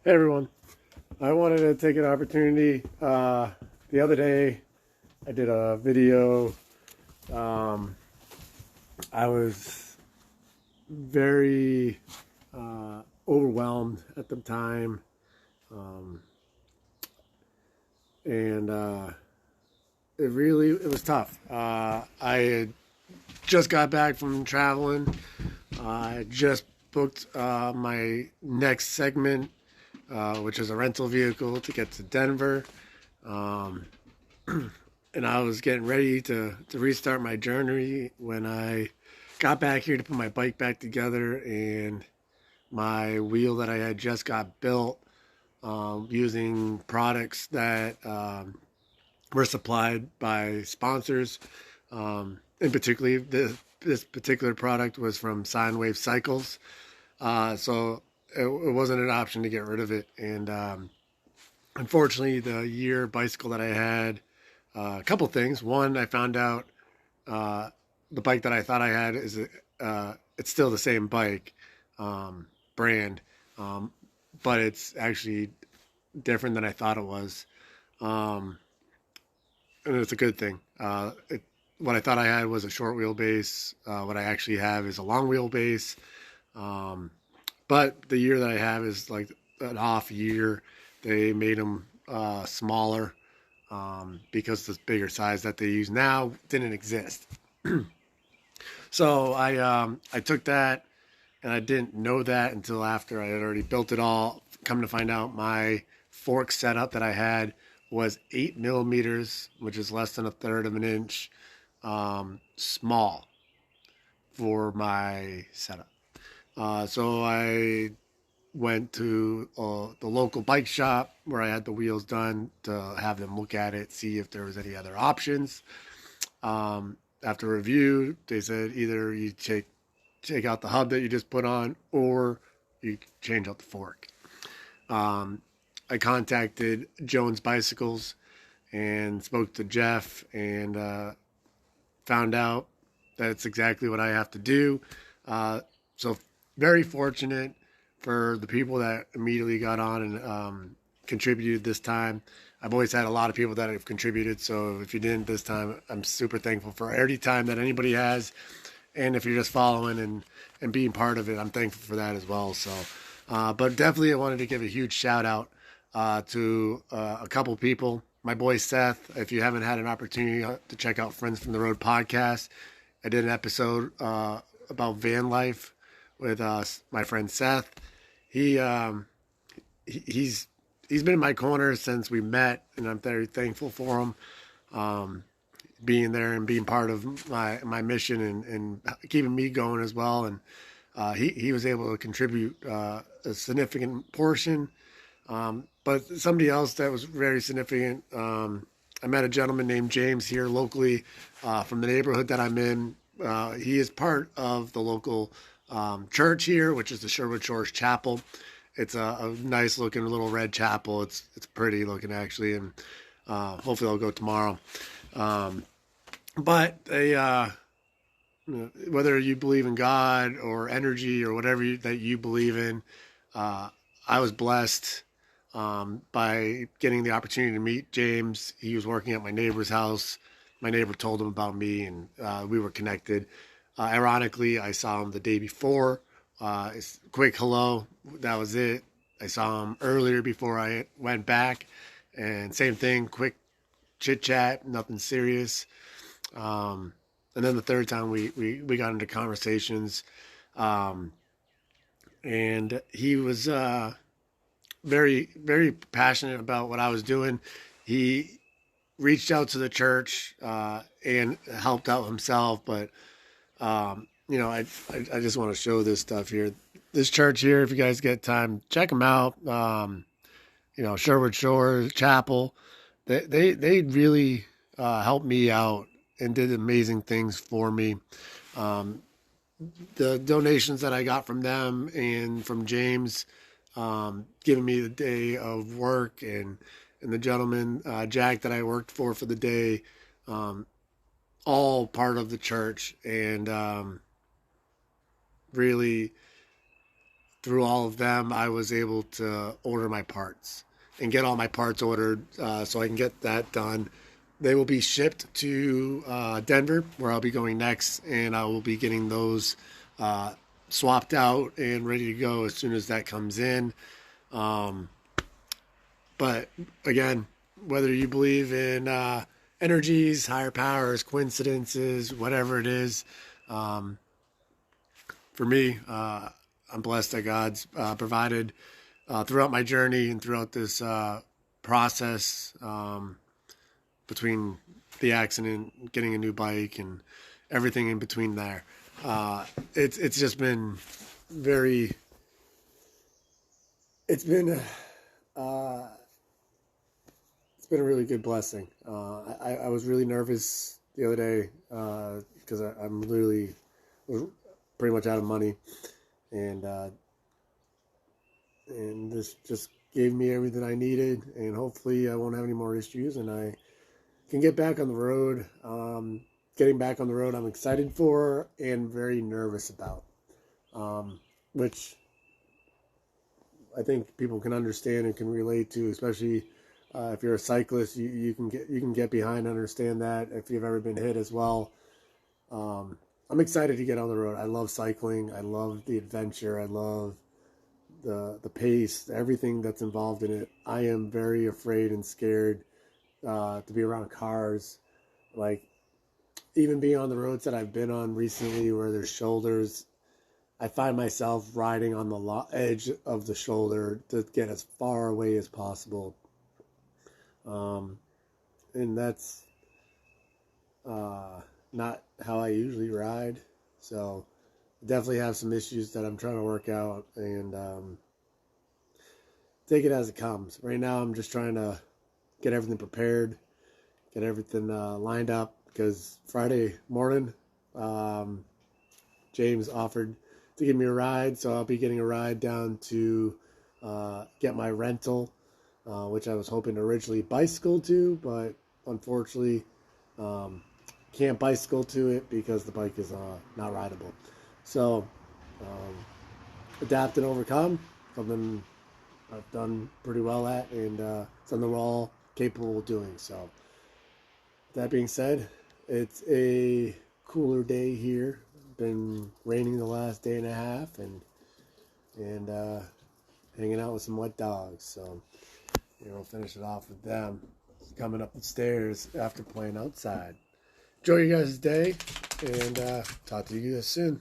Hey everyone, I wanted to take an opportunity. The other day, I did a video. Um, I was very overwhelmed at the time, um, and it was tough. I had just got back from traveling. I just booked my next segment, which is a rental vehicle to get to Denver. Um, and I was getting ready to restart my journey when I got back here to put my bike back together, and my wheel that I had just got built using products that were supplied by sponsors. In particular, this particular product was from Soundwave Cycles, so it wasn't an option to get rid of it. And unfortunately, the year bicycle that I had, a couple things. One, I found out uh, the bike that I thought I had is it's still the same bike brand, um, but it's actually different than I thought it was, um, and it's a good thing. What I thought I had was a short wheelbase. What I actually have is a long wheelbase. Um, but the year that I have is like an off year. They made them smaller because the bigger size that they use now didn't exist. So I took that, and I didn't know that until after I had already built it all. Come to find out, my fork setup that I had was 8 millimeters, which is less than a third of an inch, small for my setup. So I went to the local bike shop where I had the wheels done to have them look at it, see if there was any other options. After review, they said either you take out the hub that you just put on, or you change out the fork. Um, I contacted Jones Bicycles and spoke to Jeff, and found out that it's exactly what I have to do. So very fortunate for the people that immediately got on and contributed this time. I've always had a lot of people that have contributed, so if you didn't this time, I'm super thankful for every time that anybody has. And if you're just following and being part of it, I'm thankful for that as well. So, but definitely I wanted to give a huge shout out to a couple people. My boy Seth, if you haven't had an opportunity to check out Friends from the Road podcast, I did an episode about van life with my friend Seth. He he's been in my corner since we met, and I'm very thankful for him. Um, Being there and being part of my mission, and keeping me going as well. And he was able to contribute a significant portion. But somebody else that was very significant, I met a gentleman named James here locally from the neighborhood that I'm in. He is part of the local church here, which is the Sherwood Shores Chapel. It's a nice looking little red chapel. It's pretty looking actually, and hopefully I'll go tomorrow. Um, but whether you believe in God or energy or whatever that you believe in, uh, I was blessed by getting the opportunity to meet James. He was working at my neighbor's house. My neighbor told him about me, and we were connected. Ironically, I saw him the day before. Quick hello, that was it. I saw him earlier before I went back, and same thing, quick chit chat, nothing serious. Um, and then the third time we got into conversations, um, and he was very, very passionate about what I was doing. He reached out to the church and helped out himself, but I just want to show this stuff here. This church here, if you guys get time, check them out. Sherwood Shores Chapel. They really helped me out and did amazing things for me. Um, the donations that I got from them and from James, giving me the day of work, and the gentleman Jack that I worked for the day, um, all part of the church, and really through all of them, I was able to order my parts and get all my parts ordered, so I can get that done. They will be shipped to Denver, where I'll be going next, and I will be getting those swapped out and ready to go as soon as that comes in. But again, whether you believe in energies, higher powers, coincidences, whatever it is, for me, I'm blessed that God's provided throughout my journey and throughout this process, between the accident, getting a new bike, and everything in between there. It's just been very. It's been a really good blessing. I was really nervous the other day because I'm literally pretty much out of money, and this just gave me everything I needed, and hopefully I won't have any more issues, and I can get back on the road. Getting back on the road, I'm excited for and very nervous about, which I think people can understand and can relate to, especially if you're a cyclist. You can get behind and understand that if you've ever been hit as well. I'm excited to get on the road. I love cycling. I love the adventure. I love the pace, everything that's involved in it. I am very afraid and scared to be around cars. Like, even being on the roads that I've been on recently where there's shoulders, I find myself riding on the edge of the shoulder to get as far away as possible. And that's not how I usually ride. So definitely have some issues that I'm trying to work out, and take it as it comes. Right now I'm just trying to get everything prepared, get everything lined up, because Friday morning, James offered to give me a ride, so I'll be getting a ride down to get my rental, which I was hoping to originally bicycle to, but unfortunately can't bicycle to it because the bike is not rideable. So adapt and overcome, something I've done pretty well at, and something we're all capable of doing. So that being said, it's a cooler day here. Been raining the last day and a half, and hanging out with some wet dogs. So we'll finish it off with them coming up the stairs after playing outside. Enjoy your guys' day, and talk to you guys soon.